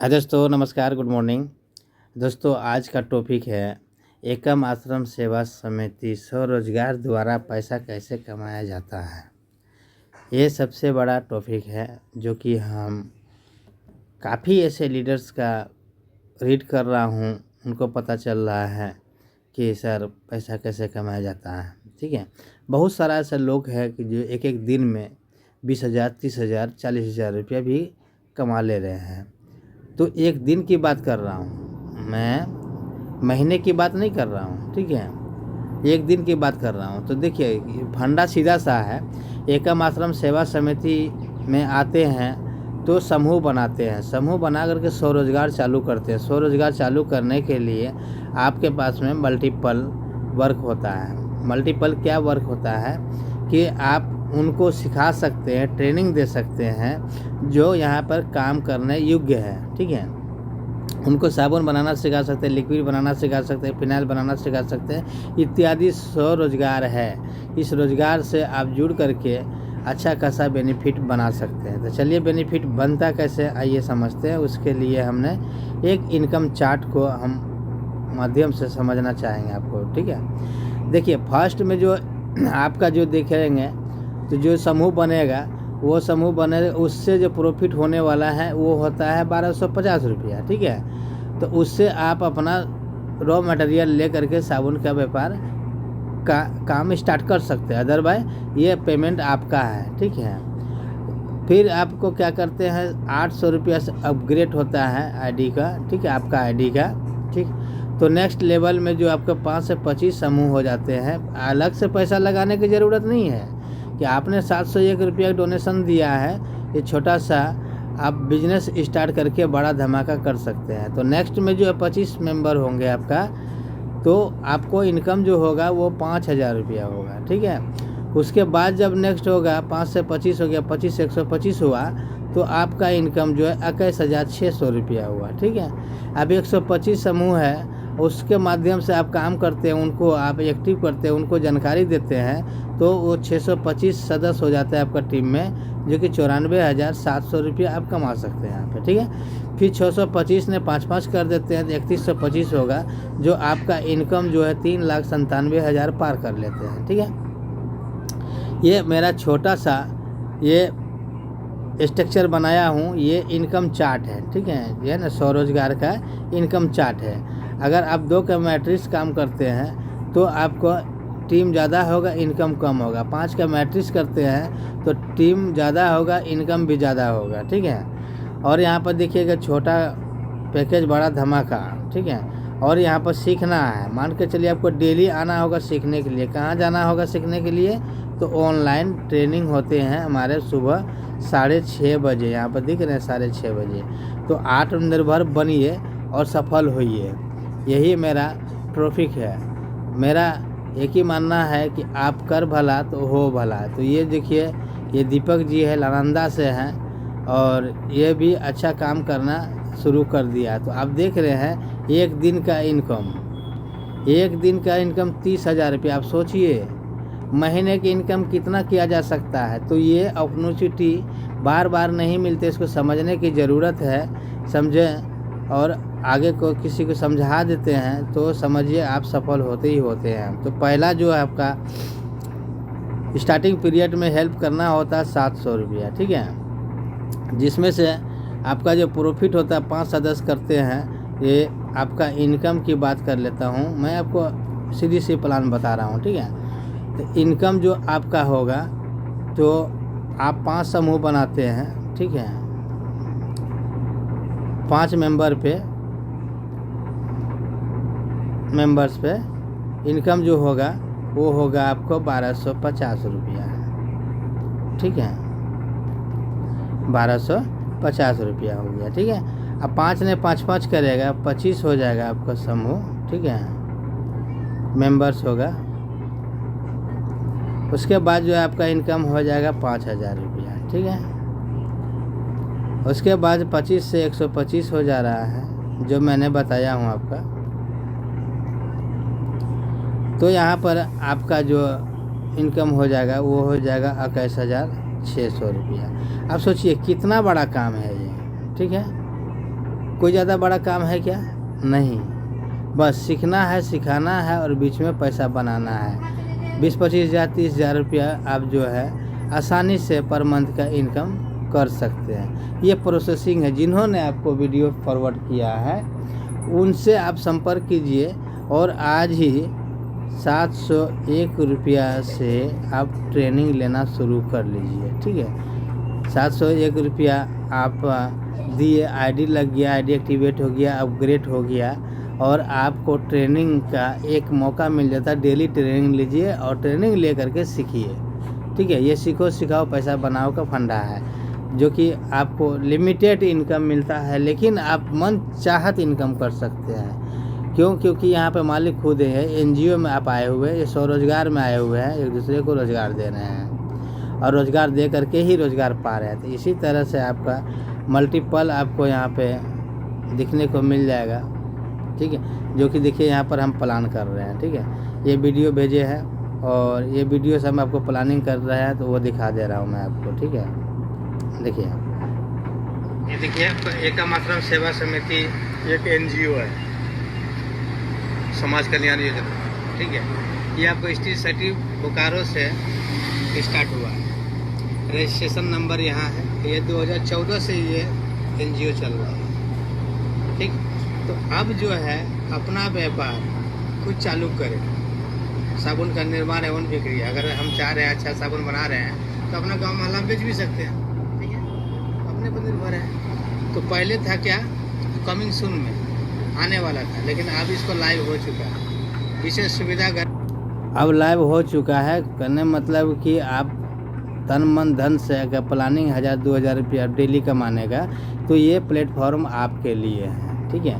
दोस्तों नमस्कार, good morning. दोस्तों आज का टॉपिक है एकम आश्रम सेवा समिति स्वरोजगार द्वारा पैसा कैसे कमाया जाता है। ये सबसे बड़ा टॉपिक है जो कि हम काफ़ी ऐसे लीडर्स का रीड कर रहा हूँ, उनको पता चल रहा है कि सर पैसा कैसे कमाया जाता है। ठीक है, बहुत सारा ऐसे लोग हैं कि जो एक एक दिन में 20,000, 30,000, 40,000 रुपया भी कमा ले रहे हैं। तो एक दिन की बात कर रहा हूँ मैं, महीने की बात नहीं कर रहा हूँ। ठीक है, एक दिन की बात कर रहा हूँ। तो देखिए फंडा सीधा सा है। एकम आश्रम सेवा समिति में आते हैं तो समूह बनाते हैं, समूह बना करके स्वरोजगार चालू करते हैं। स्वरोजगार चालू करने के लिए आपके पास में मल्टीपल वर्क होता है। मल्टीपल क्या वर्क होता है कि आप उनको सिखा सकते हैं, ट्रेनिंग दे सकते हैं जो यहाँ पर काम करने योग्य है। ठीक है, उनको साबुन बनाना सिखा सकते हैं, लिक्विड बनाना सिखा सकते हैं, फिनाइल बनाना सिखा सकते हैं, इत्यादि स्वरोजगार है। इस रोजगार से आप जुड़ करके अच्छा खासा बेनिफिट बना सकते हैं। तो चलिए बेनिफिट बनता कैसे आइए समझते हैं। उसके लिए हमने एक इनकम चार्ट को हम माध्यम से समझना चाहेंगे आपको। ठीक है, देखिए फर्स्ट में जो आपका जो देखेंगे तो जो समूह बनेगा वो समूह बने, उससे जो प्रॉफिट होने वाला है वो होता है 1250 रुपया। ठीक है, तो उससे आप अपना रॉ मटेरियल ले करके साबुन का व्यापार का काम स्टार्ट कर सकते हैं। अदरवाइज ये पेमेंट आपका है। ठीक है, फिर आपको क्या करते हैं 800 रुपया से अपग्रेड होता है आईडी का। ठीक है, आपका आईडी का। ठीक, तो नेक्स्ट लेवल में जो आपके 5 से 25 समूह हो जाते हैं। अलग से पैसा लगाने की ज़रूरत नहीं है कि आपने 701 रुपया डोनेशन दिया है, ये छोटा सा आप बिजनेस स्टार्ट करके बड़ा धमाका कर सकते हैं। तो नेक्स्ट में जो 25 मेंबर होंगे आपका, तो आपको इनकम जो होगा वो 5,000 रुपया होगा। ठीक है, उसके बाद जब नेक्स्ट होगा 5 से 25 हो गया, 25 से 125 हुआ, तो आपका इनकम जो है 21,600 रुपया हुआ। ठीक है, अब 125 समूह है, उसके माध्यम से आप काम करते हैं, उनको आप एक्टिव करते हैं, उनको जानकारी देते हैं, तो वो 625 सदस्य हो जाता है आपका टीम में, जो कि 94,700 रुपया आप कमा सकते हैं यहाँ पे। ठीक है, फिर 625 ने 5-5 कर देते हैं तो 3125 होगा, जो आपका इनकम जो है 3,97,000 पार कर लेते हैं। ठीक है, ये मेरा छोटा सा ये स्ट्रक्चर बनाया हूँ, ये इनकम चार्ट है। ठीक है, ये ना स्वरोजगार का इनकम चार्ट है। अगर आप 2 का मैट्रिक्स काम करते हैं तो आपको टीम ज़्यादा होगा, इनकम कम होगा। 5 का मैट्रिक्स करते हैं तो टीम ज़्यादा होगा, इनकम भी ज़्यादा होगा। ठीक है, और यहाँ पर देखिएगा छोटा पैकेज बड़ा धमाका। ठीक है, और यहाँ पर सीखना है, मान के चलिए आपको डेली आना होगा सीखने के लिए। कहाँ जाना होगा सीखने के लिए? तो ऑनलाइन ट्रेनिंग होते हैं हमारे सुबह 6:30 बजे, यहाँ पर दिख रहे हैं 6:30 बजे। तो आत्मनिर्भर बनिए और सफल होइए, यही मेरा टॉपिक है। मेरा एक ही मानना है कि आप कर भला तो हो भला। तो ये देखिए, ये दीपक जी है, नालंदा से हैं, और ये भी अच्छा काम करना शुरू कर दिया। तो आप देख रहे हैं एक दिन का इनकम 30,000 रुपया। आप सोचिए महीने की इनकम कितना किया जा सकता है। तो ये अपॉर्चुनिटी बार बार नहीं मिलते, इसको समझने की ज़रूरत है। समझें और आगे को किसी को समझा देते हैं तो समझिए आप सफल होते ही होते हैं। तो पहला जो है आपका स्टार्टिंग पीरियड में हेल्प करना होता है 700 रुपया। ठीक है, जिसमें से आपका जो प्रॉफिट होता है 5 सदस्य करते हैं। ये आपका इनकम की बात कर लेता हूँ मैं, आपको सीधी सी प्लान बता रहा हूँ। ठीक है, तो इनकम जो आपका होगा, तो आप 5 समूह बनाते हैं। ठीक है, 5 मेंबर्स पे इनकम जो होगा वो होगा आपको 1250 रुपया। ठीक है, 1250 रुपया हो गया। ठीक है, अब 5 ने 5-5 करेगा, 25 हो जाएगा आपका समूह। ठीक है, मेंबर्स होगा। उसके बाद जो है आपका इनकम हो जाएगा 5,000 रुपया। ठीक है, उसके बाद 25 से 125 हो जा रहा है, जो मैंने बताया हूँ आपका। तो यहाँ पर आपका जो इनकम हो जाएगा वो हो जाएगा 21,600 रुपया। आप सोचिए कितना बड़ा काम है ये। ठीक है, कोई ज़्यादा बड़ा काम है क्या? नहीं, बस सीखना है, सिखाना है और बीच में पैसा बनाना है। 20-25 हज़ार 30 हज़ार रुपया आप जो है आसानी से पर मंथ का इनकम कर सकते हैं। ये प्रोसेसिंग है। जिन्होंने आपको वीडियो फॉरवर्ड किया है उनसे आप संपर्क कीजिए और आज ही 701 रुपया से आप ट्रेनिंग लेना शुरू कर लीजिए। ठीक है, 701 रुपया आप दिए, आईडी लग गया, आईडी एक्टिवेट हो गया, अपग्रेड हो गया और आपको ट्रेनिंग का एक मौका मिल जाता है। डेली ट्रेनिंग लीजिए और ट्रेनिंग ले करके सीखिए। ठीक है, ये सीखो सिखाओ पैसा बनाओ का फंडा है, जो कि आपको लिमिटेड इनकम मिलता है, लेकिन आप मन चाहत इनकम कर सकते हैं। क्यों? क्योंकि यहाँ पे मालिक खुद है। एनजीओ में आप आए हुए, ये स्वरोजगार में आए हुए हैं, एक दूसरे को रोज़गार दे रहे हैं और रोज़गार दे करके ही रोज़गार पा रहे हैं। तो इसी तरह से आपका मल्टीपल आपको यहाँ पे दिखने को मिल जाएगा। ठीक है, जो कि देखिए यहाँ पर हम प्लान कर रहे हैं। ठीक है, ये वीडियो भेजे हैं और ये वीडियो से हम आपको प्लानिंग कर रहे हैं, तो वो दिखा दे रहा हूँ मैं आपको। ठीक है, देखिए ये देखिए एकम आश्रम सेवा समिति एक एनजीओ है, समाज कल्याण योजना। ठीक है, ये आपको स्टेट सिटी बोकारो से स्टार्ट हुआ है। रजिस्ट्रेशन नंबर यहाँ है। ये 2014 से ये एनजीओ चल रहा है। ठीक, तो अब जो है अपना व्यापार खुद चालू करें। साबुन का निर्माण एवं बिक्री, अगर हम चाह रहे हैं अच्छा साबुन बना रहे हैं तो अपना गाँव मोहल्ला में बेच भी सकते हैं। ठीक है, अपने पर निर्भर है। तो पहले था क्या, कमिंग सून में आने वाला था, लेकिन अब इसको लाइव हो चुका है। विशेष सुविधा अब लाइव हो चुका है। करने मतलब कि आप तन मन धन से अगर प्लानिंग 1000-2000 रुपया डेली कमाने का, तो ये प्लेटफॉर्म आपके लिए है। ठीक है,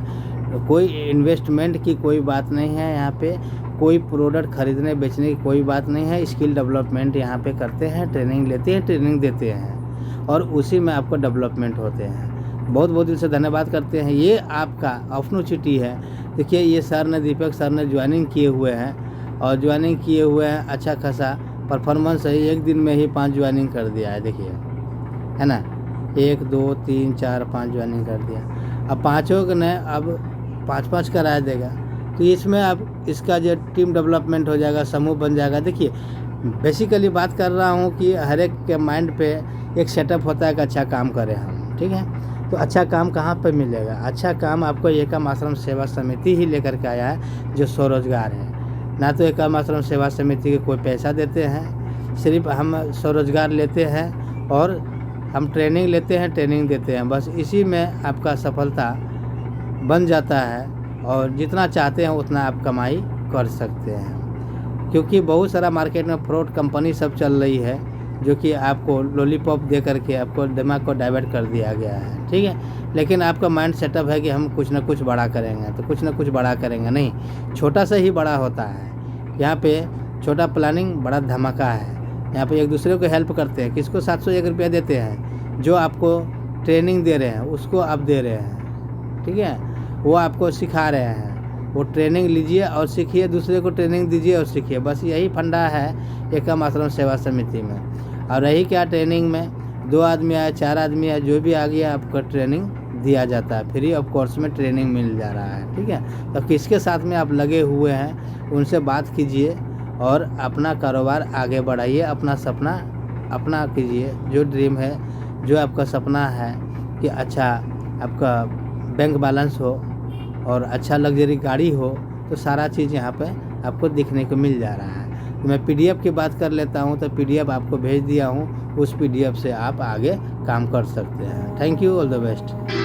तो कोई इन्वेस्टमेंट की कोई बात नहीं है यहाँ पे, कोई प्रोडक्ट खरीदने बेचने की कोई बात नहीं है। स्किल डेवलपमेंट यहाँ पे करते हैं, ट्रेनिंग लेते हैं, ट्रेनिंग देते हैं और उसी में आपको डेवलपमेंट होते हैं। बहुत बहुत दिल से धन्यवाद करते हैं। ये आपका अपॉर्चुनिटी है। देखिए ये सर ने, दीपक सर ने ज्वाइनिंग किए हुए हैं और ज्वाइनिंग किए हुए हैं, अच्छा खासा परफॉर्मेंस है। एक दिन में ही 5 ज्वाइनिंग कर दिया है, देखिए है ना, 1 2 3 4 5 ज्वाइनिंग कर दिया। अब पाँचों ने अब 5-5 करा देगा, तो इसमें अब इसका जो टीम डेवलपमेंट हो जाएगा, समूह बन जाएगा। देखिए बेसिकली बात कर रहा हूँ कि हर एक के माइंड पे एक सेटअप होता है कि अच्छा काम करें हम। ठीक है, तो अच्छा काम कहाँ पे मिलेगा? अच्छा काम आपको एकम आश्रम सेवा समिति ही लेकर के आया है, जो स्वरोजगार है। ना तो एकम आश्रम सेवा समिति के कोई पैसा देते हैं, सिर्फ हम स्वरोजगार लेते हैं और हम ट्रेनिंग लेते हैं, ट्रेनिंग देते हैं। बस इसी में आपका सफलता बन जाता है और जितना चाहते हैं उतना आप कमाई कर सकते हैं। क्योंकि बहुत सारा मार्केट में फ्रॉड कंपनी सब चल रही है, जो कि आपको लॉलीपॉप दे करके आपको दिमाग को डाइवर्ट कर दिया गया है। ठीक है, लेकिन आपका माइंड सेटअप है कि हम कुछ ना कुछ बड़ा करेंगे, तो कुछ ना कुछ बड़ा करेंगे नहीं, छोटा सा ही बड़ा होता है। यहाँ पे छोटा प्लानिंग, बड़ा धमाका है। यहाँ पे एक दूसरे को हेल्प करते हैं। किसको 701 रुपया देते हैं? जो आपको ट्रेनिंग दे रहे हैं उसको आप दे रहे हैं। ठीक है, वो आपको सिखा रहे हैं, वो ट्रेनिंग लीजिए और सीखिए, दूसरे को ट्रेनिंग दीजिए और सीखिए। बस यही फंडा है एकम आश्रम सेवा समिति में। और रही क्या, ट्रेनिंग में 2 आदमी आए, 4 आदमी आए, जो भी आ गया आपको ट्रेनिंग दिया जाता है। फ्री ऑफ कोर्स में ट्रेनिंग मिल जा रहा है। ठीक है, तो किसके साथ में आप लगे हुए हैं उनसे बात कीजिए और अपना कारोबार आगे बढ़ाइए, अपना सपना अपना कीजिए। जो ड्रीम है, जो आपका सपना है कि अच्छा आपका बैंक बैलेंस हो और अच्छा लग्जरी गाड़ी हो, तो सारा चीज़ यहाँ पे आपको दिखने को मिल जा रहा है। तो मैं PDF की बात कर लेता हूँ, तो PDF आपको भेज दिया हूँ, उस PDF से आप आगे काम कर सकते हैं। Thank you, all the best.